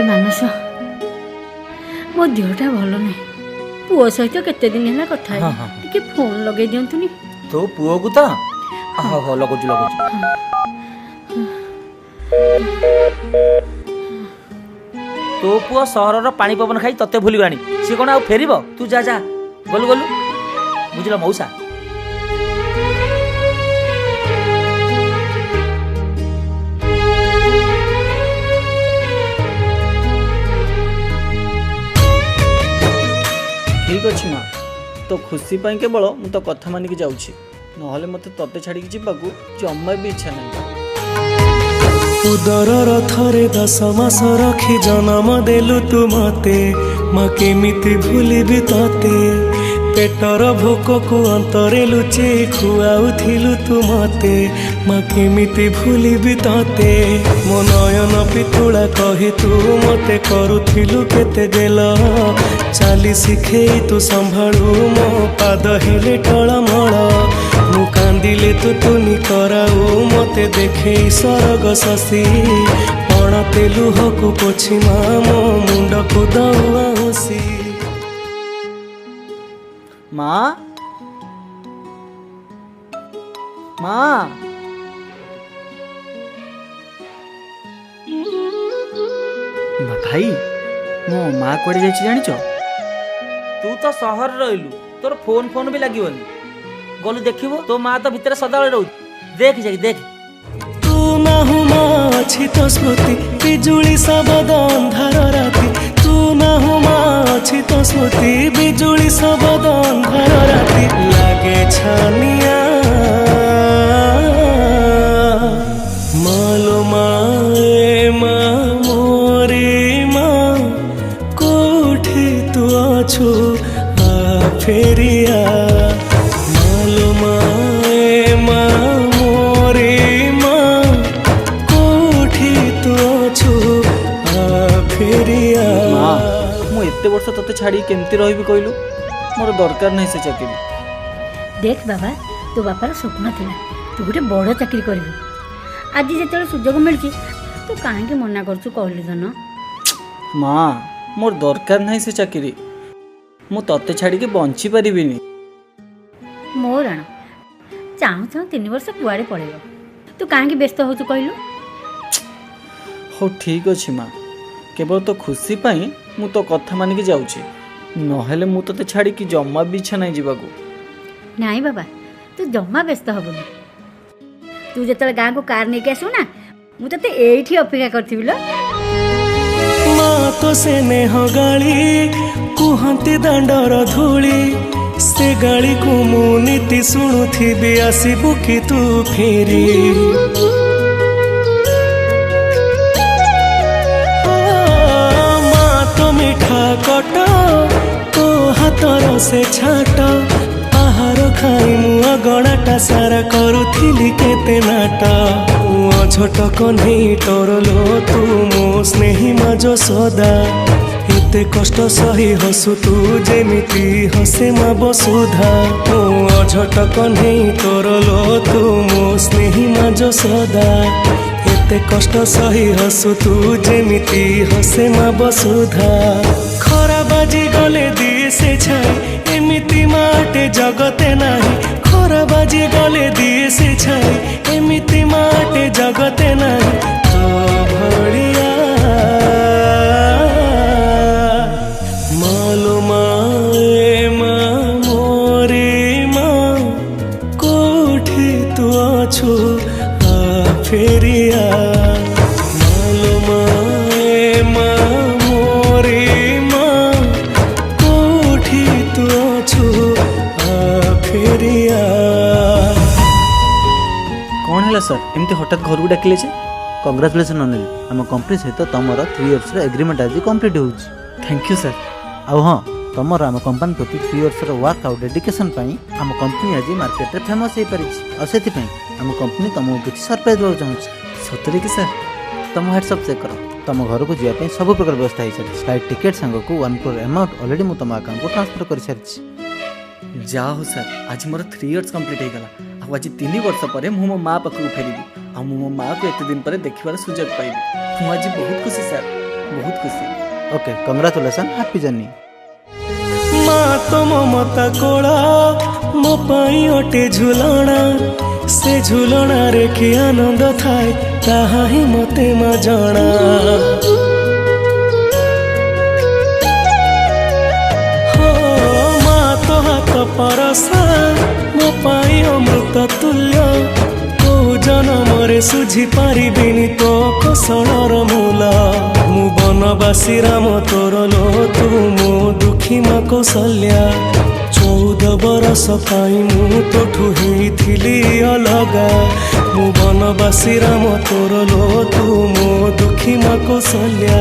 भाई मानस मो देहटा भल ना पुओ सहित केते दिन है कथा टे फोन लगे दिंतुनी तो पुओ को तो हाँ हाँ लगुच लगुच तो पुओ सहर पानी पवन खाई तते भूलगानी सी कौन आउ फेर तू जा जा गलु गलु बुझल मौसा ठीक अच्छे माँ तो खुशी पाई केवल मु तो कथा मानिक जाऊँगी नहले मते तते छाड़ी जावाकू जम्मा भी इच्छा नहीं। उदर रथरे 10 मास रखी जन्म देलु तू मते माँ केमिति भूलिबि तते पेटर भोक को अंतरे लुचे खुआउथिलु तू मते माँ केमिति भूलिबि तते मो नयन पितुला कही तू मते करुथिलु केते गेल चाली शिखेई तू संभाळु मो पाद हेले टळमळ मु कांदिले तू तुनी कराऊ मते देखे स्वर्ग शशि पण तेलु हकु पोछि मो मुंड को दउआ हसी। माँ माँ भाई मो माँ कुआडे जाइछि जानिछ तू तो सहर रहिलु तोर फोन फोन भी लागिवनी गलु देखिबो तो माँ तो भितर सदाବେଳେ रहू देख जाई देख तू नाहु माँ अछि तो स्मृति बिजुली सबद अंधार राति तू नाहु माँ अछि तो स्मृति बिजुली सबद अंधार राति लागे छानिया मालो माए माँ मोरी माँ कोठे तू अछु आ फेरिया मालो माए माँ मोरी माँ कोठे तू अछु आ फेरिया। माँ मु एते वर्ष तते छाड़ी केमती रहिबि कहलु मोर दरकार नहीं से चाकरी। देख बाबा तो बापार स्वप्न थिला तू गोटे बड़ चाकरी करू आज जिते सुजोग मिलची तू कहीं मना करचु कहलु धन माँ मोर दरकार नहीं से चाकरी मु तते छाड़ी के बंची परिबिनी मोर आण चाहू चाहू 3 वर्ष कुआड़े पड़ेगा तू कहीं व्यस्त हो कहलु हो ठीक अच्छे माँ केवल तो खुशी पाई मु तो कथा मानिक जाऊँगी नहेले मु तते छाड़ी की जम्मा भी इच्छा नहीं जीवाकू। नाई बाबा तू जम्मा व्यस्त हबनी तू जतले गाँ को कार नहीं आसू ना मु तते एठी अपेक्षा करथिबि लो। माँ तो से नेह गाली कुहंती दांडर धूली से गाली को मु नीति शुणुथिबि आसीबु कि तू फेरी माँ तो मिठा कट तो हाथर से छाट आहार खाई मुआ गणाटा सारा करुथिली केते नाटा छोट कन्हई टरलो तू मो स्नेही माजो सदा एते कष्ट सही हसु तू जेमिति हसे मा बसुधा छोट कन्हई टरलो तू मो स्नेही माजो सदा एते कष्ट सही हसु तू जेमिति हसे मा बसुधा खरा बाजी गले दिए से छाई एमिति माटे जगते नाही खरा बाजी गले दिए से छाई एमिति माटे जगते नाही तो भड़िया मालो माए माँ मोरी माँ कोठे तू अछु आ फेरिया मालो माए माँ मोरी माँ कोठे तू अछु आ फेरिया। कौन है सर एमती हठात घर को डाकिले जे कंग्राचुलेसन अनिल आम कंपनी सहित तुम 3 इयर्स एग्रीमेंट आज कंप्लीट हो। Thank you sir. आउ हाँ तुम आम कंपनी प्रति 3 इयर्स वर्क आउट डेडिकेशन आम कंपनी आज मार्केट रे फेमस हो पारी से आम कंपनी तुमको किसी सरप्राइज देवा चाहूँ। सतरे कि सर तुम व्हाट्सअप चेक कर तुम घर को जावाई सब प्रकार व्यवस्था हो सारी फ्लाइट टिकेट सांग को 1 crore अमाउंट ऑलरेडी मुझे तुम अकाउंट को ट्रांसफर कर सारी। जा हो सर आज मोर 3 इयर्स कंप्लीट हो गला आज 3 वर्ष पर मु मो माँ पाखक फेरबी आ मो माँ को एत दिन पर देखबार सुजोग पाइबी। आज बहुत खुशी सर। बहुत खुशी। Okay कंग्राचुलेसन, happy journey. ମା ତ ମମତା କୋଳ ମୋ ପାଇଁ ଅଟେ ଝୁଲଣା, ସେ ଝୁଲଣାରେ କି ଆନନ୍ଦ ଥାଏ ତାହା ହିଁ ମୋତେ ମା ଜଣା। ହୋ ମା ତ ହାତ ପରସା ମୋ ପାଇଁ ଅମୃତ ତୁଲ୍ୟ, କୋଉ ଜନମରେ ସୁଝି ପାରିବିନି ତୋ କୋଶଳର ମୂଲ। ମୁଁ ବନବାସୀ ରାମ ତୋର ଲୋ ତୁ ମୋ ଦୁଃଖୀ ମା କୌଶଲ୍ୟା, 14 ବରଷ ପାଇଁ ମୁଁ ତୋଠୁ ହେଇଥିଲି ଅଲଗା। ମୁଁ ବନବାସୀ ରାମ ତୋର ଲୋ ତୁ ମୋ ଦୁଃଖୀ ମା କୌଶଲ୍ୟା,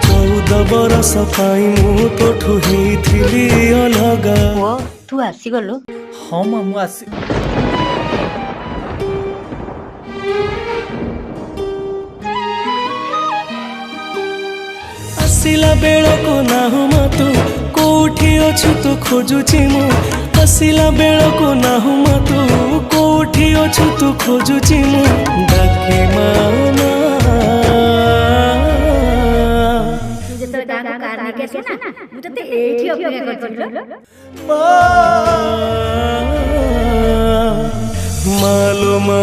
14 ବରଷ ପାଇଁ ମୁଁ ତୋଠୁ ହେଇଥିଲି ଅଲଗା। ପୁଅ ତୁ ଆସିଗଲୁ। ହଁ ମା ମୁଁ ଆସି ଆସିଲା ବେଳକୁ ନାହୁଁ ମା ତୁ କୋଉଠି ଅଛୁ ତୁ ଖୋଜୁଛି ମୁଁ, ଆସିଲା ବେଳକୁ ନାହୁଁ ମା ତୁ କୋଉଠି ଅଛୁ ତୁ ଖୋଜୁଛି ମୁଁ। ଡାକେ ମା ମା। ତୁ ଯେତେବେଳେ ଗାଁକୁ କାର ନେଇକି ଆସିବୁ ନା ମୁଁ ତତେ ଏଇଠି ଅପେକ୍ଷା କରିଥିଲି ଲୋ। ମାଲୋ ମା।